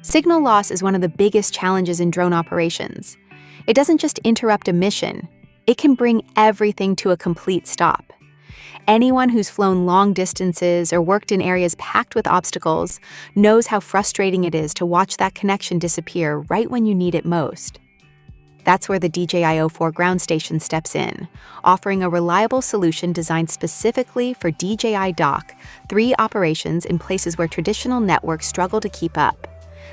Signal loss is one of the biggest challenges in drone operations. It doesn't just interrupt a mission, it can bring everything to a complete stop. Anyone who's flown long distances or worked in areas packed with obstacles knows how frustrating it is to watch that connection disappear right when you need it most. That's where the DJI O4 Ground Station steps in, offering a reliable solution designed specifically for DJI Dock 3 operations in places where traditional networks struggle to keep up.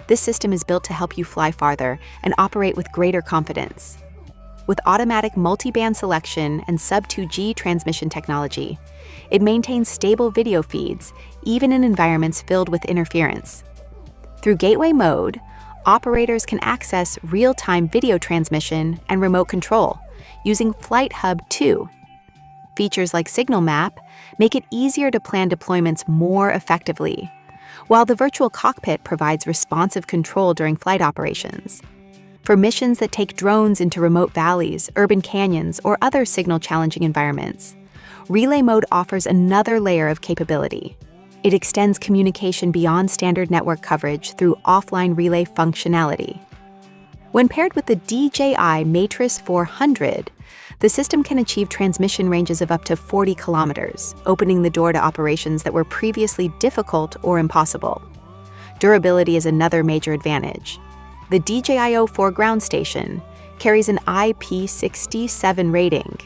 This system is built to help you fly farther and operate with greater confidence. With automatic multi-band selection and sub-2G transmission technology, it maintains stable video feeds, even in environments filled with interference. Through Gateway Mode, operators can access real-time video transmission and remote control using Flight Hub 2. Features like Signal Map make it easier to plan deployments more effectively, while the virtual cockpit provides responsive control during flight operations. For missions that take drones into remote valleys, urban canyons, or other signal-challenging environments, Relay Mode offers another layer of capability. It extends communication beyond standard network coverage through offline relay functionality. When paired with the DJI Matrix 400, the system can achieve transmission ranges of up to 40 kilometers, opening the door to operations that were previously difficult or impossible. Durability is another major advantage. The DJI O4 Ground Station carries an IP67 rating,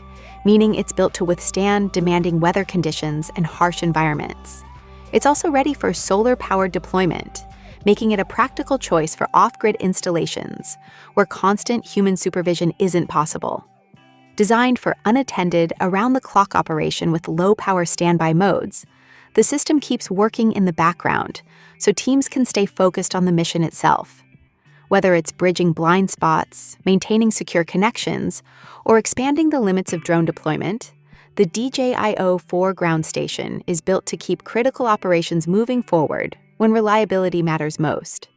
meaning it's built to withstand demanding weather conditions and harsh environments. It's also ready for solar-powered deployment, making it a practical choice for off-grid installations where constant human supervision isn't possible. Designed for unattended, around-the-clock operation with low-power standby modes, the system keeps working in the background so teams can stay focused on the mission itself. Whether it's bridging blind spots, maintaining secure connections, or expanding the limits of drone deployment, the DJI O4 Ground Station is built to keep critical operations moving forward when reliability matters most.